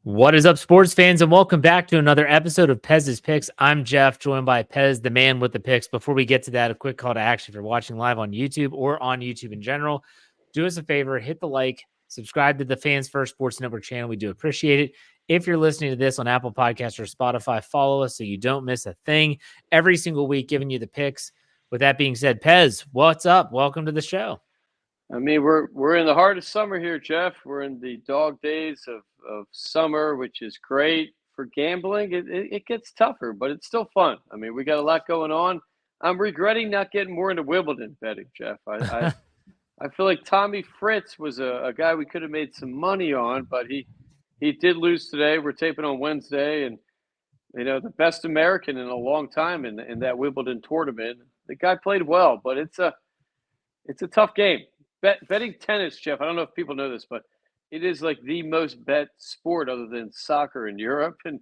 What is up, sports fans, and welcome back to another episode of Pez's Picks. I'm Jeff, joined by Pez, the man with the picks. Before we get to that, a quick call to action. If you're watching live on YouTube or on YouTube in general, do us a favor, hit the like, subscribe to the Fans First Sports Network channel. We do appreciate it. If you're listening to this on Apple Podcasts or Spotify, follow us so you don't miss a thing every single week, giving you the picks. With that being said, Pez, what's up? Welcome to the show. I mean, we're in the heart of summer here, Jeff. We're in the dog days of summer, which is great for gambling. It gets tougher, but it's still fun. I mean, we got a lot going on. I'm regretting not getting more into Wimbledon betting, Jeff. I feel like Tommy Fritz was a guy we could have made some money on, but he did lose today. We're taping on Wednesday, and the best American in a long time in that Wimbledon tournament. The guy played well, but it's a tough game. Betting tennis, Jeff, I don't know if people know this, but it is like the most bet sport other than soccer in Europe and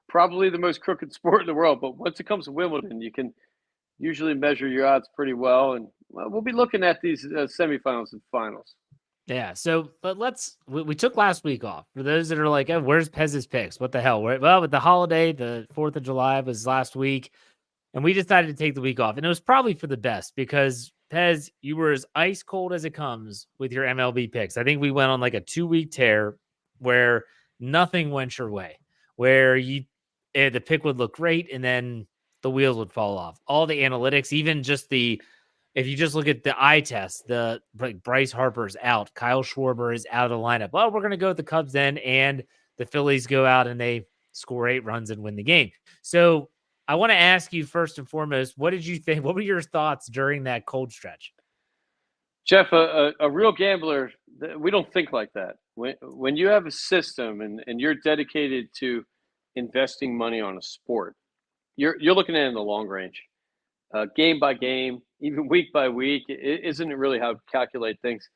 probably the most crooked sport in the world. But once it comes to Wimbledon, you can usually measure your odds pretty well. And we'll be looking at these semifinals and finals. Yeah. But we took last week off. For those that are like, oh, where's Pez's picks? What the hell? Well, with the holiday, the 4th of July was last week, and we decided to take the week off. And it was probably for the best because, Pez, you were as ice cold as it comes with your MLB picks. I think we went on like a 2-week tear where nothing went your way, where the pick would look great and then the wheels would fall off. All the analytics, even just if you just look at the eye test, Bryce Harper's out, Kyle Schwarber is out of the lineup. Well, we're going to go with the Cubs then, and the Phillies go out and they score 8 runs and win the game. So I want to ask you first and foremost, what did you think? What were your thoughts during that cold stretch? Jeff, a real gambler, we don't think like that. When you have a system and you're dedicated to investing money on a sport, you're looking at it in the long range, game by game, even week by week. It isn't really how to calculate things.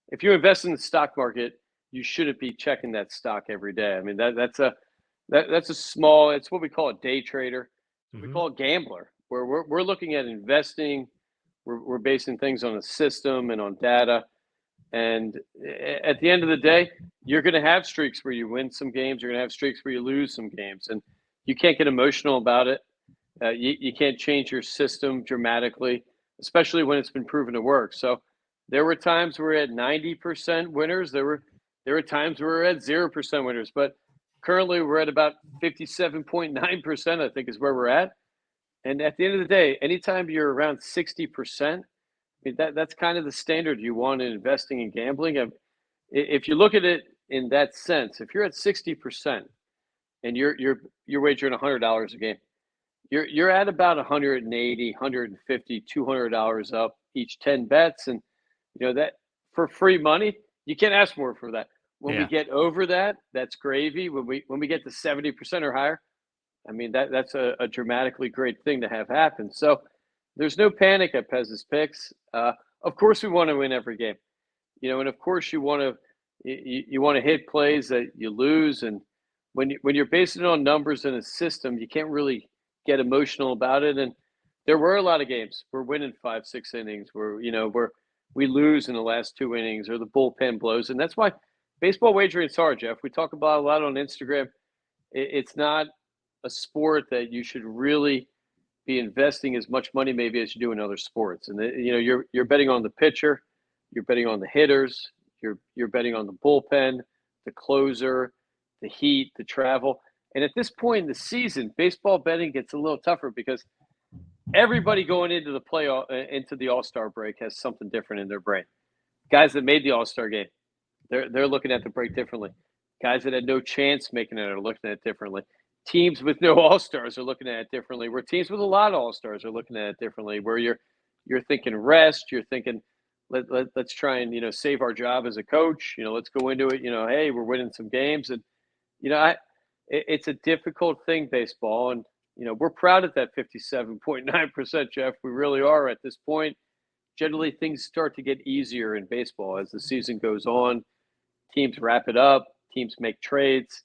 If you invest in the stock market, you shouldn't be checking that stock every day. I mean, that's a small. It's what we call a day trader. We call it gambler, where we're looking at investing. We're basing things on a system and on data. And at the end of the day, you're going to have streaks where you win some games. You're going to have streaks where you lose some games. And you can't get emotional about it. You can't change your system dramatically, especially when it's been proven to work. So there were times where we're at 90% winners. There were times where we're at 0% winners. But currently, we're at about 57.9%, I think, is where we're at. And at the end of the day, anytime you're around 60%, I mean, that's kind of the standard you want in investing and gambling. If you look at it in that sense, if you're at 60% and you're wagering $100 a game, you're at about 180, 150, $200 up each 10 bets, and that for free money, you can't ask more for that. When we get over that, that's gravy. When we get to 70% or higher, I mean, that's a dramatically great thing to have happen. So there's no panic at Pez's Picks. Of course, we want to win every game, and of course you want to hit plays that you lose. And when you're basing it on numbers in a system, you can't really get emotional about it. And there were a lot of games we're winning 5-6 innings where we lose in the last 2 innings or the bullpen blows, and that's why baseball wagering is hard, Jeff. We talk about a lot on Instagram. It's not a sport that you should really be investing as much money maybe as you do in other sports. And you're betting on the pitcher, you're betting on the hitters, you're betting on the bullpen, the closer, the heat, the travel. And at this point in the season, baseball betting gets a little tougher because everybody going into the playoff, into the All-Star break has something different in their brain. Guys that made the All-Star game, they're looking at the break differently. Guys that had no chance making it are looking at it differently. Teams with no All-Stars are looking at it differently. Where teams with a lot of All-Stars are looking at it differently. Where you're thinking rest, you're thinking let's try and save our job as a coach. Let's go into it. Hey, we're winning some games, and it's a difficult thing, baseball, and we're proud of that 57.9%, Jeff. We really are at this point. Generally, things start to get easier in baseball as the season goes on. Teams wrap it up. Teams make trades.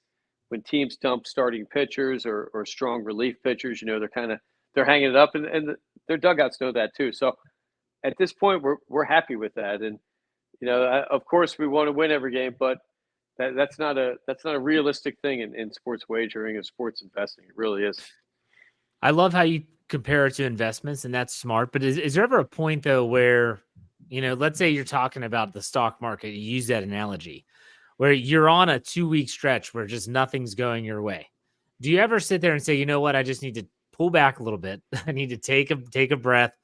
When teams dump starting pitchers or strong relief pitchers, they're hanging it up, and their dugouts know that too. So at this point, we're happy with that. And of course, we want to win every game, but That's not a realistic thing in sports wagering and sports investing. It really is. I love how you compare it to investments, and that's smart. But is there ever a point though where, let's say you're talking about the stock market, you use that analogy, where you're on a 2-week stretch where just nothing's going your way. Do you ever sit there and say, you know what, I just need to pull back a little bit. I need to take a breath,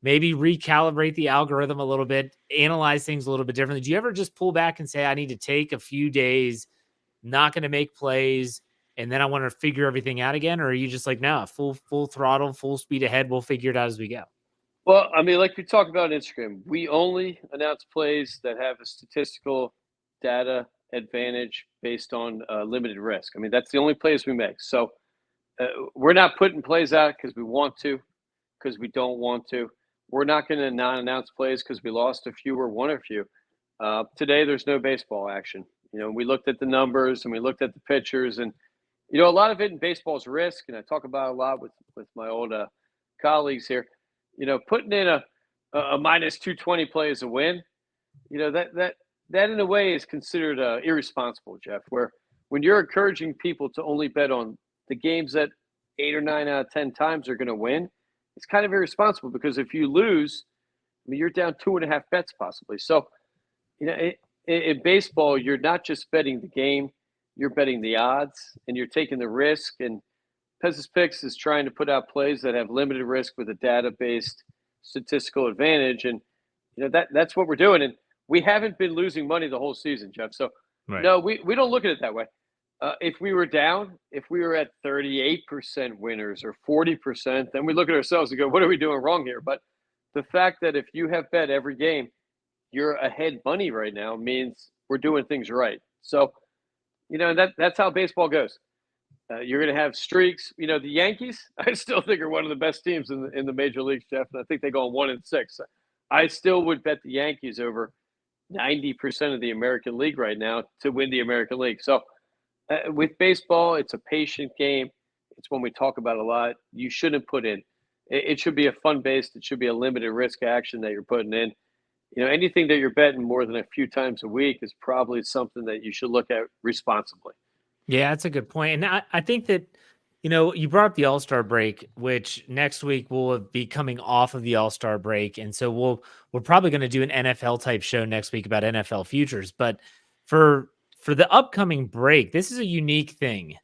maybe recalibrate the algorithm a little bit, analyze things a little bit differently. Do you ever just pull back and say, I need to take a few days, not going to make plays, and then I want to figure everything out again? Or are you just like, no, full throttle, full speed ahead, we'll figure it out as we go? Well, I mean, like we talk about on Instagram, we only announce plays that have a statistical data advantage based on limited risk. I mean, that's the only plays we make. So we're not putting plays out because we want to, because we don't want to. We're not going to not announce plays because we lost a few or won a few. Today, there's no baseball action. We looked at the numbers and we looked at the pitchers, and a lot of it in baseball is risk, and I talk about it a lot with my old colleagues here. Putting in a minus 220 play as a win, that in a way is considered irresponsible, Jeff. Where when you're encouraging people to only bet on the games that 8 or 9 out of 10 times are going to win, it's kind of irresponsible, because if you lose, I mean, you're down 2.5 bets possibly. So, in baseball, you're not just betting the game, you're betting the odds, and you're taking the risk. And Pez's Picks is trying to put out plays that have limited risk with a data-based statistical advantage, and that's what we're doing. And we haven't been losing money the whole season, Jeff. So Right. no, we don't look at it that way. If we were down, if we were at 38% winners or 40%, then we look at ourselves and go, what are we doing wrong here? But the fact that if you have bet every game, you're ahead money right now means we're doing things right. So, that's how baseball goes. You're going to have streaks. The Yankees, I still think, are one of the best teams in the major leagues, Jeff. And I think they go on 1-6. I still would bet the Yankees over 90% of the American League right now to win the American League. So with baseball, it's a patient game. It's one we talk about a lot. You shouldn't put in. It should be a fun-based. It should be a limited risk action that you're putting in. Anything that you're betting more than a few times a week is probably something that you should look at responsibly. Yeah, that's a good point. And I think that, you brought up the All-Star break, which next week we'll be coming off of the All-Star break. And so we're probably going to do an NFL type show next week about NFL futures. But for the upcoming break, this is a unique thing.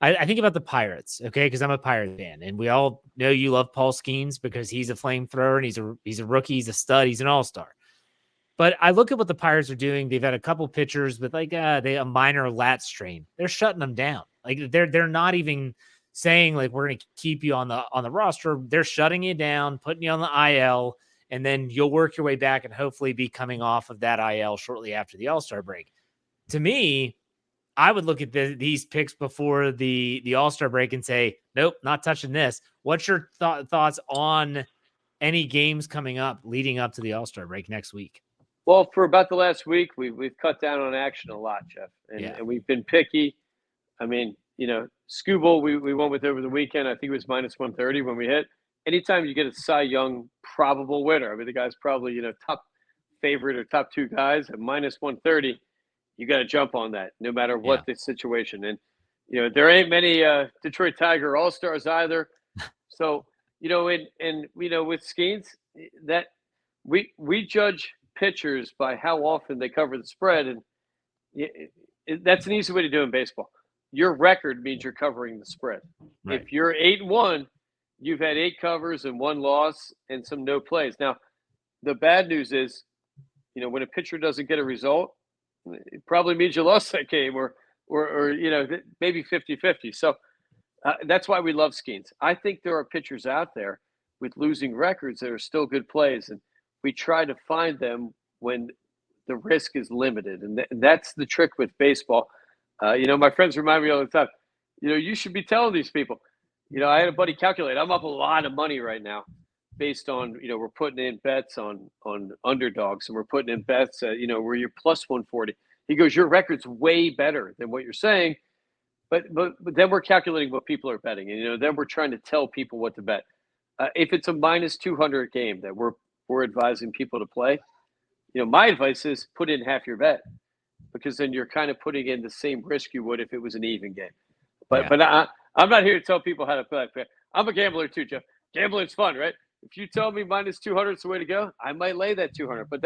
I think about the Pirates, okay? Because I'm a Pirate fan, and we all know you love Paul Skeens because he's a flamethrower and he's a rookie, he's a stud, he's an all-star. But I look at what the Pirates are doing. They've had a couple pitchers with a minor lat strain. They're shutting them down. Like they're not even saying like we're going to keep you on the roster. They're shutting you down, putting you on the IL, and then you'll work your way back and hopefully be coming off of that IL shortly after the All-Star break. To me, I would look at these picks before the All-Star break and say, nope, not touching this. What's your thoughts on any games coming up leading up to the All-Star break next week? Well, for about the last week, we've cut down on action a lot, Jeff, and we've been picky. I mean, Scooble, we went with over the weekend. I think it was minus 130 when we hit. Anytime you get a Cy Young probable winner, I mean, the guy's probably, top favorite or top 2 guys at minus 130, you got to jump on that no matter what the situation. And, there ain't many Detroit Tiger All-Stars either. So, with Skeens, that we judge pitchers by how often they cover the spread, and that's an easy way to do in baseball. Your record means you're covering the spread. Right. If you're 8-1, you've had 8 covers and 1 loss and some no plays. Now, the bad news is, when a pitcher doesn't get a result, it probably means you lost that game, or maybe 50-50. So that's why we love Skeens. I think there are pitchers out there with losing records that are still good plays, and we try to find them when the risk is limited. And that's the trick with baseball. My friends remind me all the time, you should be telling these people. I had a buddy calculate. I'm up a lot of money right now based on, we're putting in bets on underdogs, and we're putting in bets, where you're plus 140. He goes, your record's way better than what you're saying. But then we're calculating what people are betting. And, then we're trying to tell people what to bet. If it's a minus 200 game that we're advising people to play, my advice is put in half your bet. because then you're kind of putting in the same risk you would if it was an even game. Yeah. But I'm not here to tell people how to play. I'm a gambler too, Jeff. Gambling's fun, right? If you tell me minus 200 is the way to go, I might lay that 200. But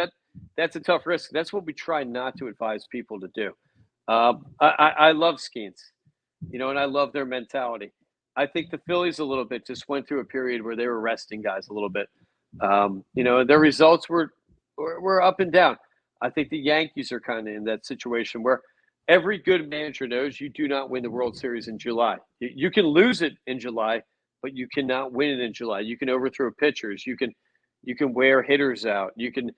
that's a tough risk. That's what we try not to advise people to do. I love Skeens, and I love their mentality. I think the Phillies a little bit just went through a period where they were resting guys a little bit. Their results were up and down. I think the Yankees are kind of in that situation where every good manager knows you do not win the World Series in July. You can lose it in July, but you cannot win it in July. You can overthrow pitchers. You can wear hitters out. You can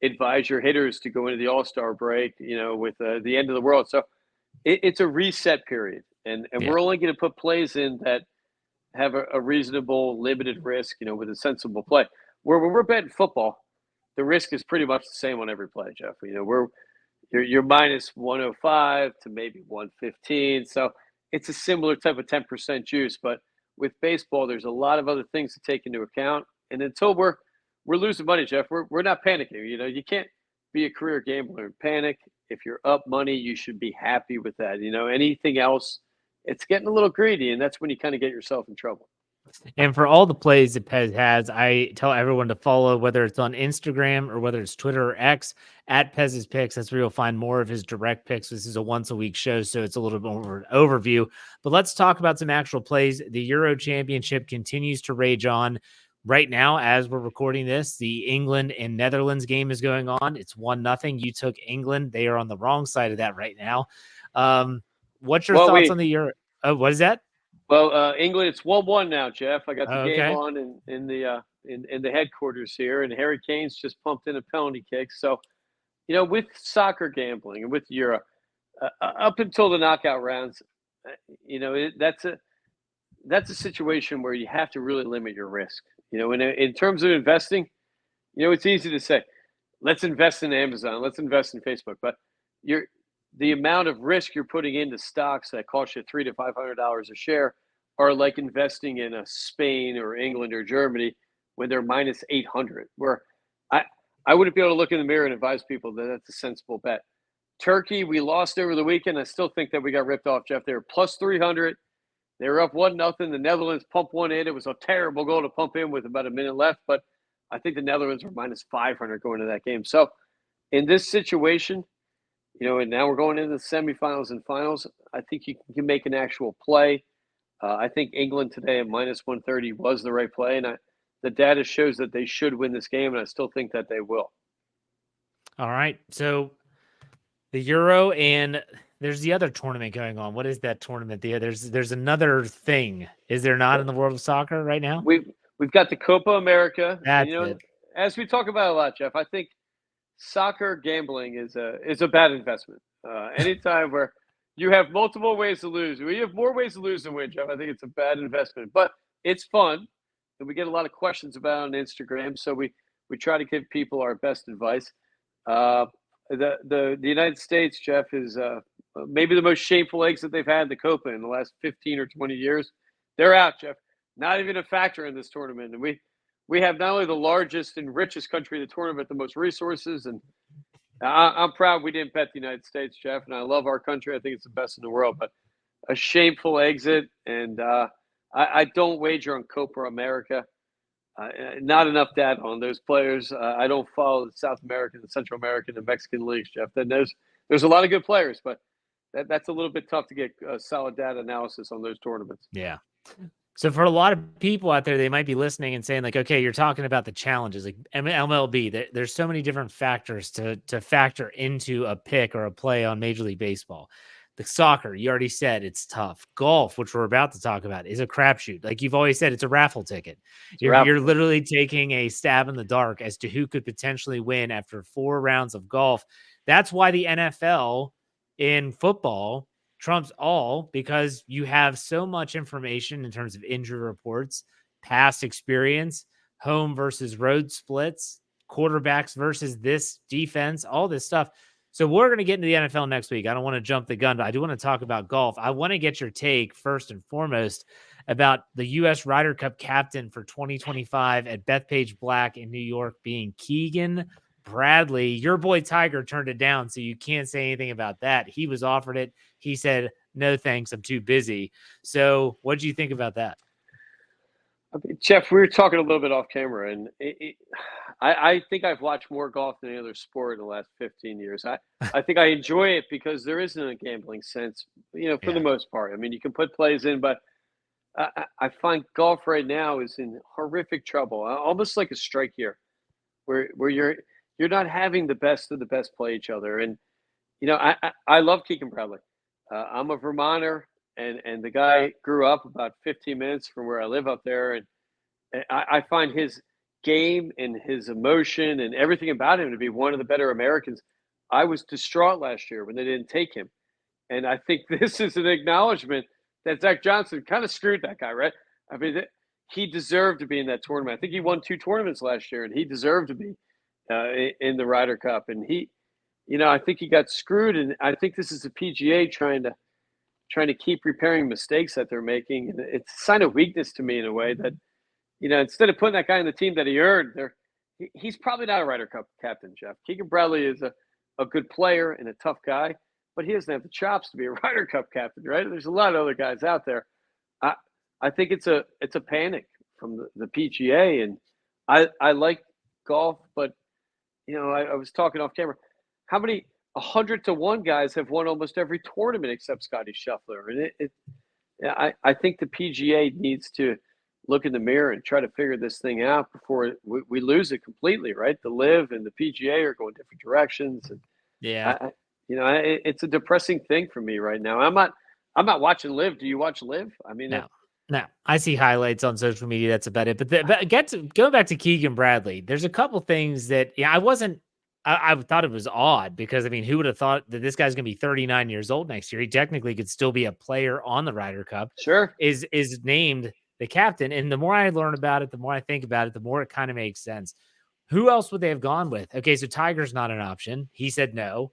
advise your hitters to go into the All-Star break, with the end of the world. So it's a reset period, and we're only going to put plays in that have a reasonable, limited risk, with a sensible play. Where when we're betting football, the risk is pretty much the same on every play, Jeff. You're minus 105 to maybe 115. So it's a similar type of 10% juice. But with baseball, there's a lot of other things to take into account. And until we're losing money, Jeff, we're not panicking. You can't be a career gambler and panic. If you're up money, you should be happy with that. Anything else, it's getting a little greedy. And that's when you kind of get yourself in trouble. And for all the plays that Pez has, I tell everyone to follow, whether it's on Instagram or whether it's Twitter or X, at Pez's Picks. That's where you'll find more of his direct picks. This is a once-a-week show, so it's a little bit more of an overview. But let's talk about some actual plays. The Euro Championship continues to rage on. Right now, as we're recording this, the England and Netherlands game is going on. It's 1-0. You took England. They are on the wrong side of that right now. What's your thoughts on the Euro? What is that? Well, England, it's 1-1 now, Jeff. I got the game Okay. on in the headquarters here, and Harry Kane's just pumped in a penalty kick. So, with soccer gambling and with Euro, up until the knockout rounds, that's a situation where you have to really limit your risk. In terms of investing, it's easy to say, let's invest in Amazon, let's invest in Facebook, but the amount of risk you're putting into stocks that cost you $300 to $500 a share are like investing in a Spain or England or Germany when they're minus 800. Where I wouldn't be able to look in the mirror and advise people that that's a sensible bet. Turkey, we lost over the weekend. I still think that we got ripped off, Jeff. They were plus 300. They were up 1-0. The Netherlands pumped one in. It was a terrible goal to pump in with about a minute left, but I think the Netherlands were minus 500 going into that game. So in this situation, and now we're going into the semifinals and finals, I think you can make an actual play. I think England today at minus 130 was the right play, and the data shows that they should win this game, and I still think that they will. All right. So the Euro, and there's the other tournament going on. What is that tournament? There's another thing. Is there not in the world of soccer right now? We've got the Copa America. That's it. As we talk about a lot, Jeff, I think soccer gambling is a bad investment. Anytime where you have multiple ways to lose, we have more ways to lose than win, Jeff. I think it's a bad investment, but it's fun, and we get a lot of questions about it on Instagram. So we try to give people our best advice. The United States, Jeff, is maybe the most shameful exit they've had in the Copa in the last 15 or 20 years. They're out, Jeff. Not even a factor in this tournament, and we have not only the largest and richest country in the tournament, the most resources, and I'm proud we didn't bet the United States, Jeff, and I love our country. I think it's the best in the world, but a shameful exit, and I don't wager on Copa America. Not enough data on those players. I don't follow the South American, the Central American, and Mexican leagues, Jeff. Then there's a lot of good players, but that's a little bit tough to get solid data analysis on those tournaments. Yeah. So for a lot of people out there, they might be listening and saying like, okay, you're talking about the challenges like MLB. There's so many different factors to factor into a pick or a play on Major League Baseball. The soccer, you already said it's tough. Golf, which we're about to talk about, is a crapshoot. Like you've always said, it's a raffle ticket. You're literally taking a stab in the dark as to who could potentially win after 4 rounds of golf. That's why the NFL in football trumps all, because you have so much information in terms of injury reports, past experience, home versus road splits, quarterbacks versus this defense, all this stuff. So we're going to get into the NFL next week. I don't want to jump the gun, but I do want to talk about golf. I want to get your take first and foremost about the U.S. Ryder Cup captain for 2025 at Bethpage Black in New York being Keegan Bradley, your boy Tiger turned it down, so you can't say anything about that. He was offered it. He said, no, thanks. I'm too busy. So what do you think about that? I mean, Jeff, we were talking a little bit off camera, and I think I've watched more golf than any other sport in the last 15 years. I think I enjoy it because there isn't a gambling sense, for the Yeah. most part. I mean, you can put plays in, but I find golf right now is in horrific trouble, almost like a strike year, where you're not having the best of the best play each other. And I love Keegan Bradley. I'm a Vermonter, and the guy grew up about 15 minutes from where I live up there, and I find his game and his emotion and everything about him to be one of the better Americans. I was distraught last year when they didn't take him, and I think this is an acknowledgement that Zach Johnson kind of screwed that guy, right? I mean, he deserved to be in that tournament. I think he won 2 tournaments last year, and he deserved to be in the Ryder Cup. And I think he got screwed, and I think this is the PGA trying to keep repairing mistakes that they're making. And it's a sign of weakness to me in a way that, instead of putting that guy on the team that he earned, he's probably not a Ryder Cup captain, Jeff. Keegan Bradley is a good player and a tough guy, but he doesn't have the chops to be a Ryder Cup captain, right? There's a lot of other guys out there. I think it's a panic from the PGA, and I like golf, but I was talking off camera. How many 100-1 guys have won almost every tournament except Scotty Scheffler? And I think the PGA needs to look in the mirror and try to figure this thing out before we lose it completely, right? The Live and the PGA are going different directions, and Yeah. it's a depressing thing for me right now. I'm not watching Live. Do you watch Live? I mean, No, I see highlights on social media. That's about it. But going back to Keegan Bradley, there's a couple things that I thought it was odd because I mean, who would have thought that this guy's going to be 39 years old next year? He technically could still be a player on the Ryder Cup. sure. Is named the captain, and the more I learn about it, the more I think about it, the more it kind of makes sense. Who else would they have gone with? Okay, so Tiger's not an option. He said no.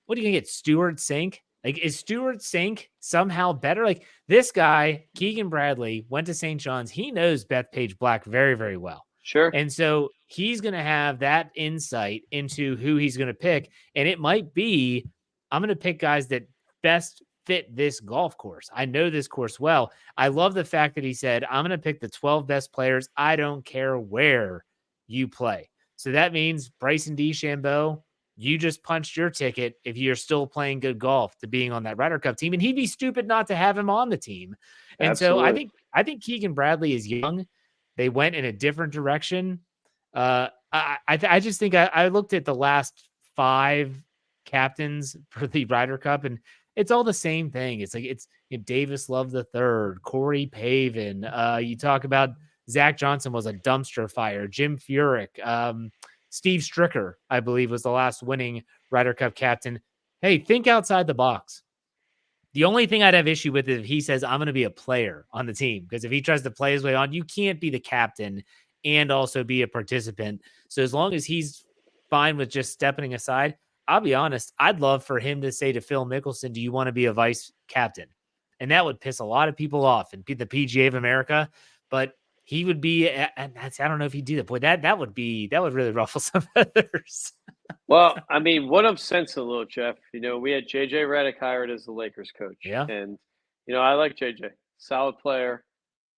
What are you gonna get? Stewart Sink? Like, is Stewart Sink somehow better? Like, this guy, Keegan Bradley, went to St. John's. He knows Bethpage Black very, very well. Sure. And so he's going to have that insight into who he's going to pick. And it might be, I'm going to pick guys that best fit this golf course. I know this course well. I love the fact that he said, I'm going to pick the 12 best players. I don't care where you play. So that means Bryson DeChambeau, you just punched your ticket if you're still playing good golf to being on that Ryder Cup team. And he'd be stupid not to have him on the team. And Absolutely. so I think Keegan Bradley is young. They went in a different direction. I just think I looked at the last 5 captains for the Ryder Cup, and it's all the same thing. It's like Davis Love the third, Corey Pavin. You talk about Zach Johnson was a dumpster fire. Jim Furyk, Steve Stricker, I believe, was the last winning Ryder Cup captain. Hey, think outside the box. The only thing I'd have issue with is if he says, I'm going to be a player on the team, because if he tries to play his way on, you can't be the captain and also be a participant. So as long as he's fine with just stepping aside, I'll be honest, I'd love for him to say to Phil Mickelson, do you want to be a vice captain? And that would piss a lot of people off and be the PGA of America. But he would be, and that's, I don't know if he'd do that. Boy, that would really ruffle some feathers. Well, I mean, what I'm sensing a little, Jeff, we had JJ Redick hired as the Lakers coach. Yeah. And, I like JJ. Solid player.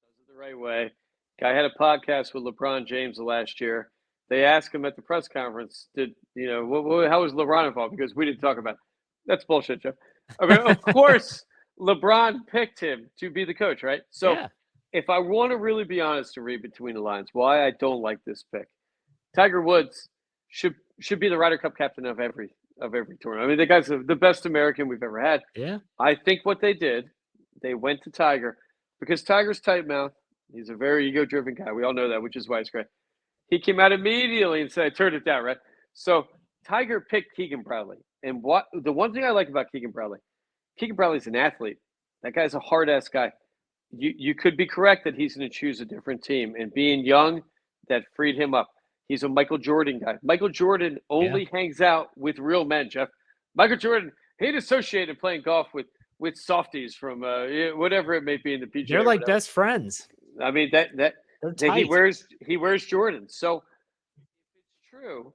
Does it the right way. Guy had a podcast with LeBron James last year. They asked him at the press conference, how was LeBron involved? Because we didn't talk about it. That's bullshit, Jeff. I mean, of course, LeBron picked him to be the coach, right? So Yeah. if I want to really be honest and read between the lines, why I don't like this pick, Tiger Woods should be the Ryder Cup captain of every tournament. I mean, the guy's the best American we've ever had. Yeah. I think what they did, they went to Tiger because Tiger's tight mouth. He's a very ego-driven guy. We all know that, which is why it's great. He came out immediately and said, I turned it down, right? So Tiger picked Keegan Bradley. And the one thing I like about Keegan Bradley's an athlete. That guy's a hard-ass guy. You could be correct that he's going to choose a different team. And being young, that freed him up. He's a Michael Jordan guy. Michael Jordan only hangs out with real men, Jeff. Michael Jordan, he'd associated playing golf with softies from whatever it may be in the PGA. They're like best friends. I mean, that he wears Jordan. So if it's true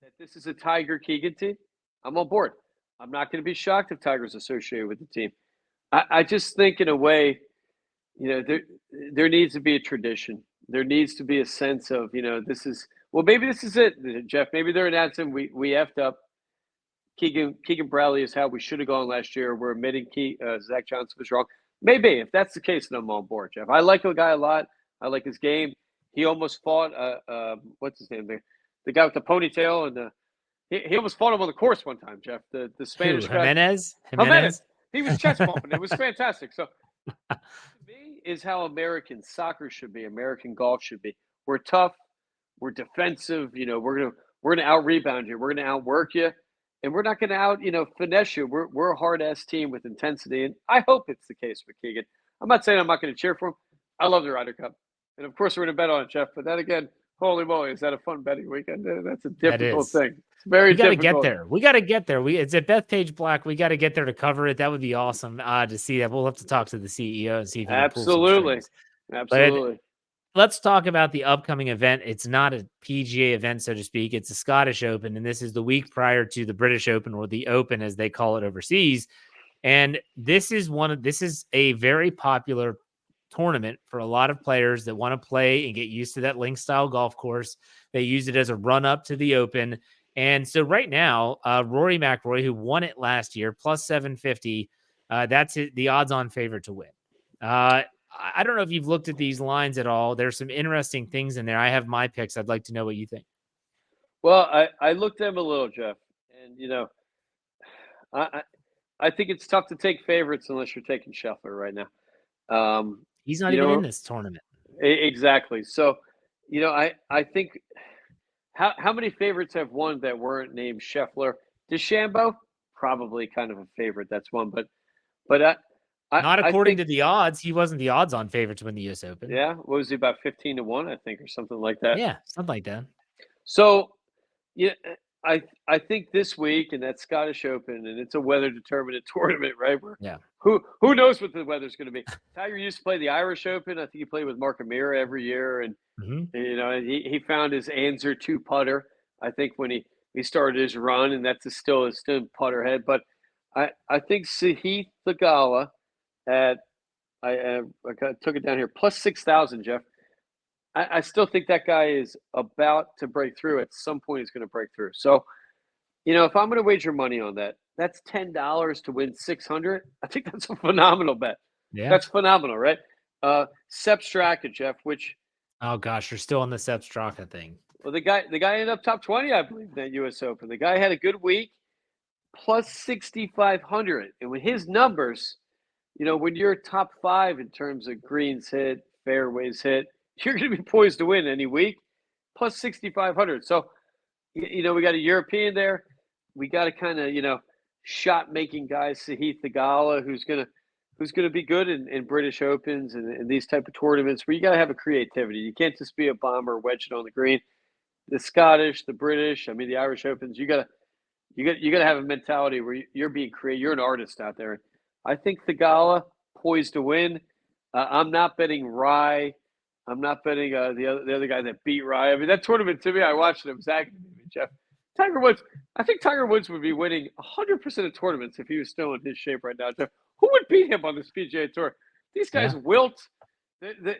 that this is a Tiger Keegan team, I'm on board. I'm not going to be shocked if Tiger's associated with the team. I just think in a way, there needs to be a tradition. There needs to be a sense of, this is maybe this is it, Jeff. Maybe they're announcing we effed up. Keegan Bradley is how we should have gone last year. We're admitting Zach Johnson was wrong. Maybe if that's the case, then I'm on board, Jeff. I like the guy a lot. I like his game. He almost fought what's his name? The guy with the ponytail and he almost fought him on the course one time, Jeff. The Spanish guy. Jimenez. He was chest bumping. It was fantastic. So to me is how American soccer should be. American golf should be. We're tough. We're defensive. We're gonna out rebound you. We're gonna outwork you, and we're not gonna out finesse you. We're a hard ass team with intensity, and I hope it's the case with Keegan. I'm not saying I'm not gonna cheer for him. I love the Ryder Cup, and of course we're gonna bet on it, Jeff. But that again, holy moly, is that a fun betting weekend? That's a difficult thing. It's very difficult. We got to get there. It's at Bethpage Black. We got to get there to cover it. That would be awesome to see that. We'll have to talk to the CEO and see if he can pull some strings. Absolutely. Let's talk about the upcoming event. It's not a PGA event, so to speak. It's a Scottish Open, and this is the week prior to the British Open, or the Open as they call it overseas. And this is a very popular tournament for a lot of players that want to play and get used to that link style golf course. They use it as a run up to the Open. And so right now, Rory McIlroy, who won it last year, plus 750, that's the odds-on favorite to win. I don't know if you've looked at these lines at all. There's some interesting things in there. I have my picks. I'd like to know what you think. Well, I looked at them a little, Jeff, and I think it's tough to take favorites unless you're taking Scheffler right now. He's not even in this tournament. Exactly. So, I think. How many favorites have won that weren't named Scheffler? DeChambeau, probably kind of a favorite. That's one, but not according to the odds. He wasn't the odds-on favorite to win the U.S. Open. Yeah, what was he, about 15-1, I think, or something like that? Yeah, something like that. So, I think this week in that Scottish Open, and it's a weather-determined tournament, right? Who knows what the weather's going to be? Tiger used to play the Irish Open. I think he played with Mark Amira every year, and he found his Anser 2 putter, I think, when he started his run, and that's still putter head. But I think Sahith Theegala I took it down here, plus 6,000, Jeff. I still think that guy is about to break through. At some point, he's going to break through. So, if I'm going to wager money on that, that's $10 to win 600. I think that's a phenomenal bet. Yeah, that's phenomenal, right? Sepp Straka, Jeff. Which, oh gosh, you're still on the Sepp Straka thing. Well, the guy ended up top 20, I believe, in that U.S. Open. The guy had a good week, plus 6,500, and with his numbers, when you're top 5 in terms of greens hit, fairways hit, you're going to be poised to win any week, plus 6,500. So, we got a European there. We got a kind of, shot-making guy, Sahith Theegala, who's going to be good in British Opens and these type of tournaments where you got to have a creativity. You can't just be a bomber, wedge it on the green. The Scottish, the British, the Irish Opens, you got to have a mentality where you're being creative. You're an artist out there. I think Theegala poised to win. I'm not betting Rye. I'm not betting the other guy that beat Rye. That tournament, to me, I watched it. It was aggravating, Jeff. Tiger Woods. I think Tiger Woods would be winning 100% of tournaments if he was still in his shape right now, Jeff. Who would beat him on this PGA Tour? These guys wilt. They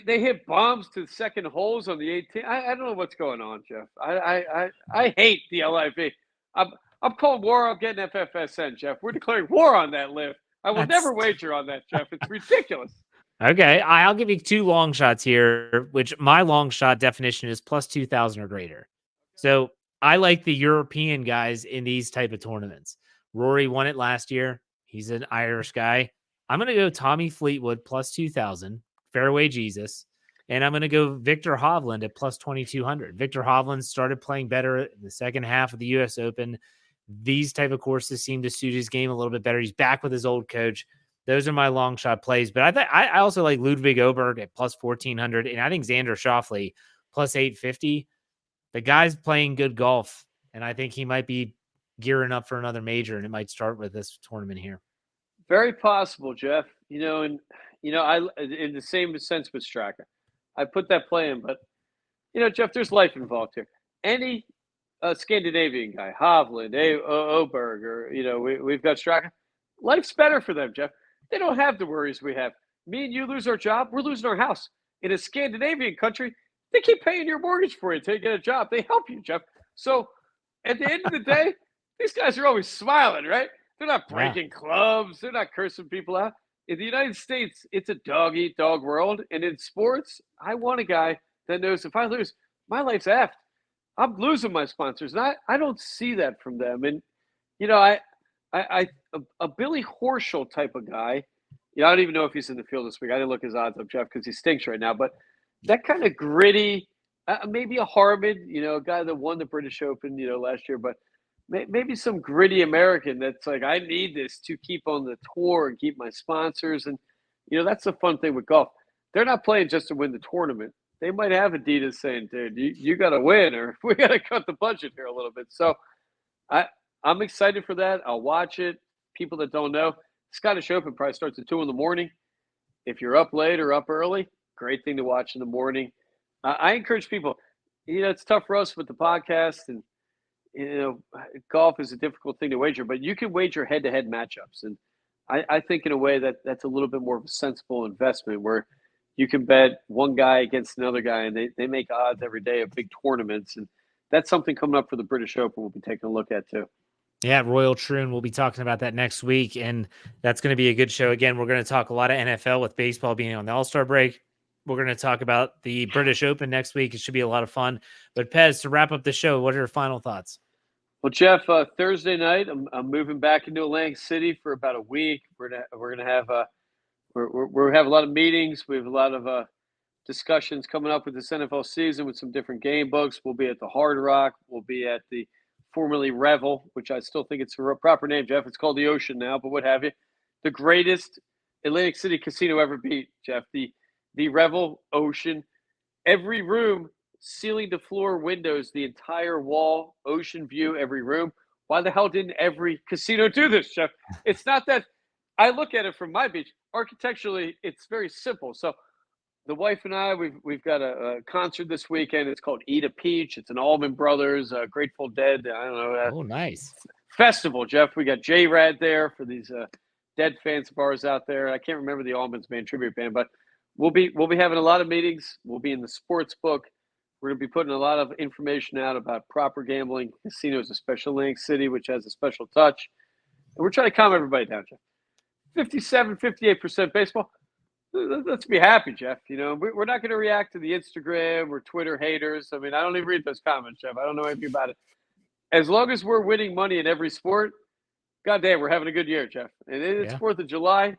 hit bombs to the second holes on the 18th. I don't know what's going on, Jeff. I hate the LIV. I'm calling war on getting FFSN, Jeff. We're declaring war on that live. I will never wager on that, Jeff. It's ridiculous. Okay, I'll give you 2 long shots here, which my long shot definition is plus 2,000 or greater. So I like the European guys in these type of tournaments. Rory won it last year. He's an Irish guy. I'm going to go Tommy Fleetwood plus 2,000, fairway Jesus. And I'm going to go Victor Hovland at plus 2,200. Victor Hovland started playing better in the second half of the U.S. Open. These type of courses seem to suit his game a little bit better. He's back with his old coach. Those are my long shot plays. But I also like Ludwig Oberg at plus 1,400. And I think Xander Schauffele plus 850. The guy's playing good golf. And I think he might be gearing up for another major. And it might start with this tournament here. Very possible, Jeff. I in the same sense with Straka. I put that play in, but Jeff, there's life involved here. Any Scandinavian guy, Hovland, Oberg, or we've got Straka. Life's better for them, Jeff. They don't have the worries we have. Me and you lose our job, we're losing our house. In a Scandinavian country, they keep paying your mortgage for you to get a job. They help you, Jeff. So at the end of the day, these guys are always smiling, right? They're not breaking clubs. They're not cursing people out. In the United States, it's a dog-eat-dog world. And in sports, I want a guy that knows if I lose, my life's effed. I'm losing my sponsors. And I don't see that from them. And, a Billy Horschel type of guy, I don't even know if he's in the field this week. I didn't look his odds up, Jeff, because he stinks right now. But that kind of gritty, maybe a Harmon, a guy that won the British Open, last year. But maybe some gritty American that's like, I need this to keep on the tour and keep my sponsors. And, that's the fun thing with golf. They're not playing just to win the tournament. They might have Adidas saying, dude, you got to win, or we got to cut the budget here a little bit. So I'm excited for that. I'll watch it. People that don't know, Scottish Open probably starts at 2 a.m. If you're up late or up early, great thing to watch in the morning. I encourage people, it's tough for us with the podcast, and, golf is a difficult thing to wager, but you can wager head-to-head matchups. And I think in a way that's a little bit more of a sensible investment where you can bet one guy against another guy, and they make odds every day of big tournaments. And that's something coming up for the British Open we'll be taking a look at too. Yeah, Royal Troon. We'll be talking about that next week, and that's going to be a good show. Again, we're going to talk a lot of NFL with baseball being on the All-Star break. We're going to talk about the British Open next week. It should be a lot of fun. But Pez, to wrap up the show, what are your final thoughts? Well, Jeff, Thursday night, I'm moving back into Atlantic City for about a week. We're gonna have we have a lot of meetings. We have a lot of discussions coming up with this NFL season with some different game books. We'll be at the Hard Rock. We'll be at the formerly Revel, which I still think it's a proper name, Jeff. It's called the Ocean now, but what have you? The greatest Atlantic City casino ever beat, Jeff. The Revel Ocean. Every room, ceiling to floor windows, the entire wall, ocean view, every room. Why the hell didn't every casino do this, Jeff? It's not that I look at it from my beach. Architecturally, it's very simple. So the wife and I, we've got a concert this weekend. It's called Eat a Peach. It's an Allman Brothers, Grateful Dead. I don't know. Oh, nice. Festival, Jeff. We got J-Rad there for these Dead fans of ours out there. I can't remember the Allman's band tribute band, but we'll be having a lot of meetings. We'll be in the sports book. We're going to be putting a lot of information out about proper gambling, casinos, especially Atlantic City, which has a special touch. And we're trying to calm everybody down, Jeff. 57, 58% baseball. Let's be happy, Jeff. We're not going to react to the Instagram or Twitter haters. I mean, I don't even read those comments, Jeff. I don't know anything about it. As long as we're winning money in every sport, goddamn, we're having a good year, Jeff. And it's 4th of July.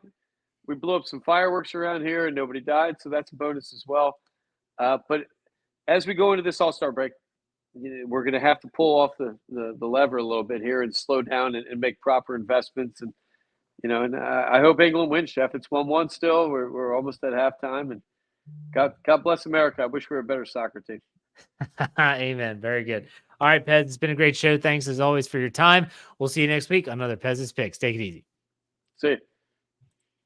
We blew up some fireworks around here and nobody died, so that's a bonus as well. But as we go into this All-Star break, we're going to have to pull off the lever a little bit here and slow down and make proper investments. And I hope England wins, Jeff. It's 1-1 still. We're almost at halftime, and God bless America. I wish we were a better soccer team. Amen. Very good. All right, Pez, it's been a great show. Thanks as always for your time. We'll see you next week on another Pez's Picks. Take it easy. See you.